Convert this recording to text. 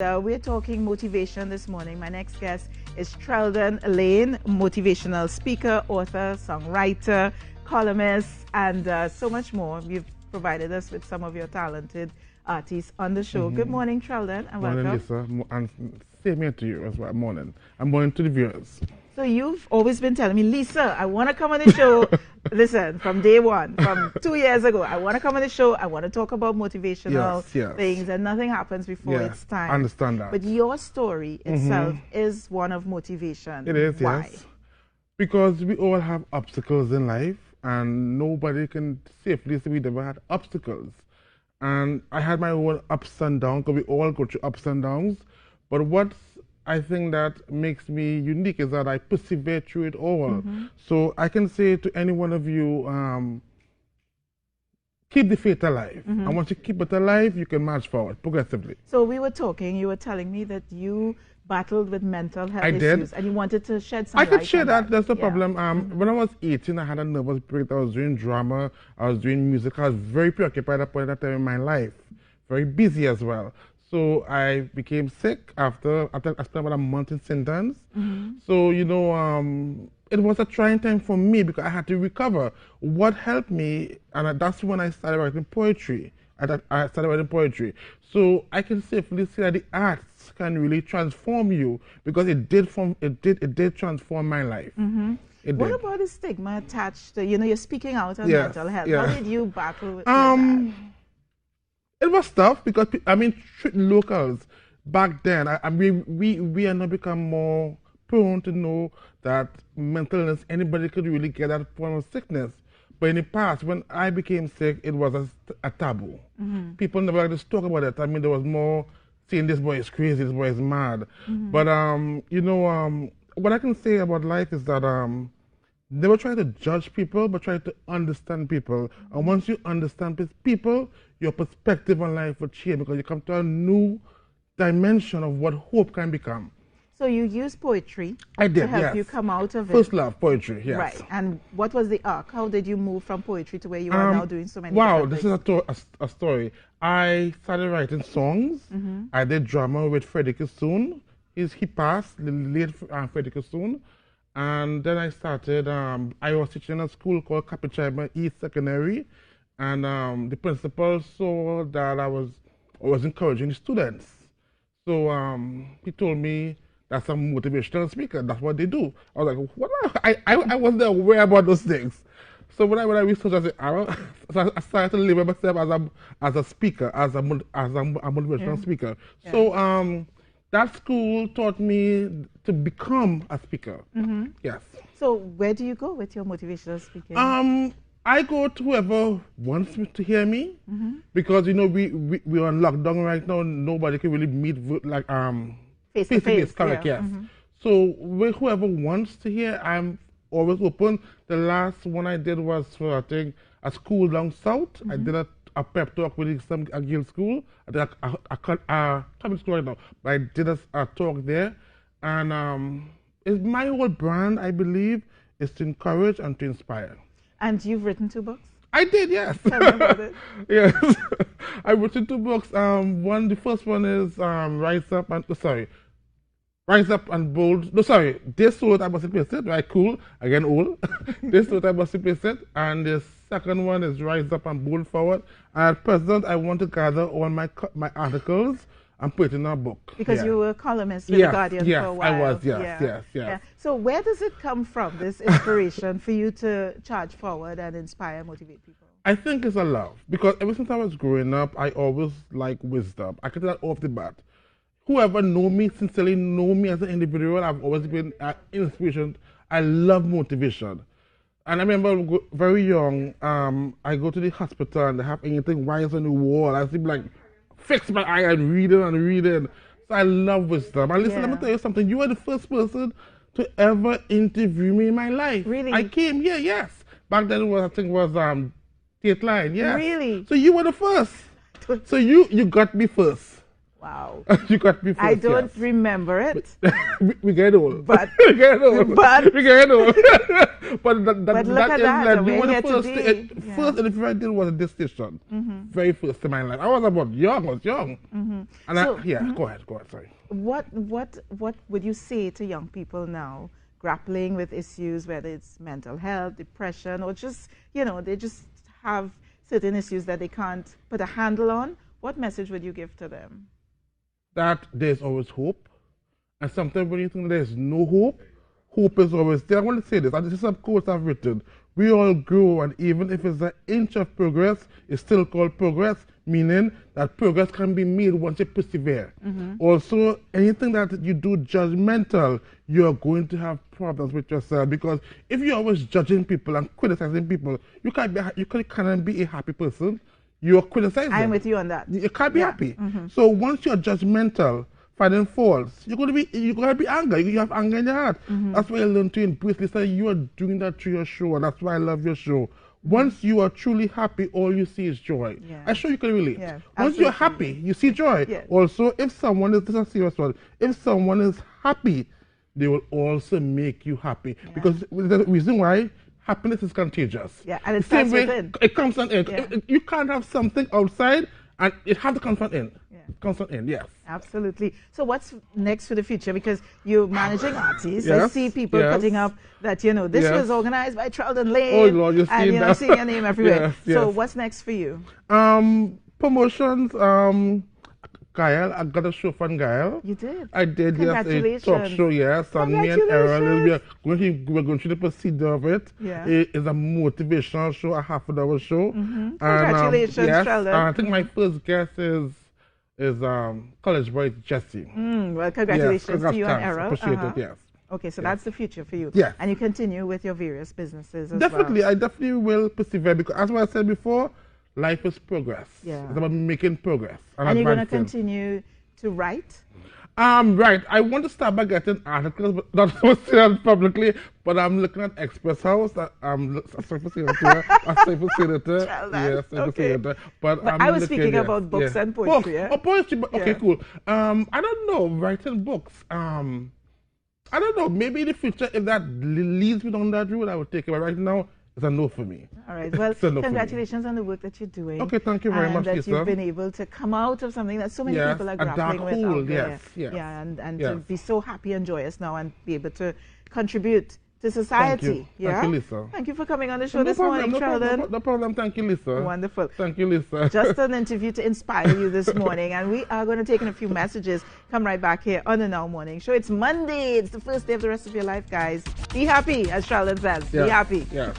We're talking motivation this morning. My next guest is Treldon Layne, motivational speaker, author, songwriter, columnist, and so much more. You've provided us with some of your talented artists on the show. Good morning, Treldon, and welcome. Morning, Lisa, and same here to you as well. Morning. I'm morning to the viewers. So you've always been telling me, Lisa, I want to come on the show. Listen, from day one, from 2 years ago, I want to come on the show. I want to talk about motivational things, and nothing happens before it's time. I understand that. But your story itself is one of motivation. It is, Why? yes. Because we all have obstacles in life, and nobody can safely say we never had obstacles. And I had my own ups and downs, because we all go through ups and downs. But what I think that makes me unique is that I persevere through it all. So I can say to any one of you, keep the faith alive. And once you keep it alive, you can march forward progressively. So we were talking, you were telling me that you battled with mental health issues and you wanted to shed some light I could share that. That's the yeah. problem. When I was 18, I had a nervous breakdown. I was doing drama. I was doing music. I was very preoccupied at that time in my life. Very busy as well. So I became sick after I spent about a month in St. Anne's. So, you know, it was a trying time for me because I had to recover. What helped me, and that's when I started writing poetry. I started writing poetry. So I can safely say that the arts can really transform you because it did transform my life. What about the stigma attached to, you know, you're speaking out on mental health. How did you battle with that? It was tough because, I mean, locals back then, we are now become more prone to know that mental illness, anybody could really get that form of sickness. But in the past, when I became sick, it was a taboo. People never like to talk about it. I mean, there was more saying this boy is crazy, this boy is mad. But, you know, what I can say about life is that never try to judge people, but try to understand people. And once you understand people, your perspective on life will change because you come to a new dimension of what hope can become. So you use poetry to help you come out of it. First love, poetry, yes. Right. And what was the arc? How did you move from poetry to where you are now doing so many this is a story. I started writing songs. I did drama with Freddie Kissoon. He passed, the late Freddie Kissoon. And then I started, I was teaching in a school called Capichaiba East Secondary. And the principal saw that I was encouraging the students. So he told me that's a motivational speaker. That's what they do. I was like, what? I wasn't aware about those things. So when I researched, I said, so I started to live myself as a speaker, as a motivational speaker. So that school taught me to become a speaker. Yes. So where do you go with your motivational speaking? I go to whoever wants to hear me because, you know, we're on lockdown right now. Nobody can really meet like face to face. Correct, yes. So whoever wants to hear, I'm always open. The last one I did was for, I think, a school down south. I did a pep talk with a guild school. I did a public school right now, but I did a talk there. And it's my whole brand, I believe, is to encourage and to inspire. And you've written 2 books? I did, yes. Tell me about it. Yes. I've written 2 books. The first one is Rise Up and Bold. No, sorry. This Soul I Must Replace It. Right, cool. Again, old. This Soul I Must Replace It. And the second one is Rise Up and Bold Forward. And at present, I want to gather all my articles and put it in a book. Because you were a columnist with The Guardian for a while. I was, yes. So where does it come from, this inspiration for you to charge forward and inspire, motivate people? I think it's a love. Because ever since I was growing up, I always like wisdom. I can tell that off the bat. Whoever know me, sincerely know me as an individual, I've always been an inspiration. I love motivation. And I remember very young, I go to the hospital and they have anything wires on the wall. I see like, fix my eye and read it. So I love wisdom. And listen, let me tell you something. You are the first person to ever interview me in my life. Really? I came here, yes. Back then I think it was Layne, yes. Really? So you were the first. So you got me first. Wow. You got me first, I don't yes. remember it. We get old. But we get old. but we get old. But look that at is that, like, and we're the here first, today. Yeah. first interview I did was a decision. Very first in my life. I was young. And So, go ahead, sorry. What would you say to young people now grappling with issues, whether it's mental health, depression, or just, they just have certain issues that they can't put a handle on? What message would you give to them? That there's always hope. And sometimes when you think there's no hope, hope is always there. I want to say this, and this is some quotes I've written. We all grow, and even if it's an inch of progress, it's still called progress, meaning that progress can be made once you persevere. Also, anything that you do judgmental, you're going to have problems with yourself, because if you're always judging people and criticizing people, you cannot be a happy person. You're criticizing. I'm with you on that. You can't be happy. So once you're judgmental, finding faults, you're gonna be angry. You have anger in your heart. That's why you learn to embrace. Lisa, you are doing that through your show, and that's why I love your show. Once you are truly happy, all you see is joy. Yeah. I'm sure you can relate. Yeah, Once you're happy, you see joy. Yeah. Also, if someone is, this is a serious one, if someone is happy, they will also make you happy. Yeah. Because the reason why happiness is contagious. Yeah, and it same starts way within. it comes from in. Yeah. You can't have something outside and it has to come from in. Yeah. It comes from in, yes. Absolutely. So what's next for the future? Because you're managing artists. Yes, I see people yes. putting up that, this Yes. was organized by Treldon, Layne. Oh Lord, you're and seeing that. seeing your name everywhere. Yes, So yes. what's next for you? Promotions, Gael, I got a show from Gael. You did? I did, yes, a Congratulations. talk show, yes. And me and Errol, we're going through the procedure of it. Yeah. It's a motivational show, a half-an-hour show. And, Congratulations, yes, Treldon. I think my first guest is college boy Jesse. Well, congratulations to you and Errol. Appreciate it, yes. Okay, so that's the future for you. Yes. And you continue with your various businesses as Definitely, well. I definitely will persevere, because as I said before, life is progress. Yeah. It's about making progress. And you're going to continue to write? Right. I want to start by getting articles, but not so serious publicly, but I'm looking at Express House. I'm sorry for saying that. Yes, okay. But I was speaking about books and poetry. Yeah? Oh, poetry. Okay, Yeah. cool. I don't know, writing books. I don't know. Maybe in the future, if that leads me down that route, I would take it. But right now, it's a no for me. All right. Well, No congratulations on the work that you're doing. Okay, thank you very much, that Lisa. you've been able to come out of something that so many Yes, people are a dark grappling with hole, out there. yes, yes. Yeah, and Yes. to be so happy and joyous now and be able to contribute to society. Thank you. Yeah? Thank you, Lisa. Thank you for coming on the show this morning, Treldon. No problem. Thank you, Lisa. Wonderful. Thank you, Lisa. Just an interview to inspire you this morning. And we are going to take in a few messages. Come right back here on the Now Morning Show. It's Monday. It's the first day of the rest of your life, guys. Be happy, as Treldon says. Yeah. Be happy. Yeah.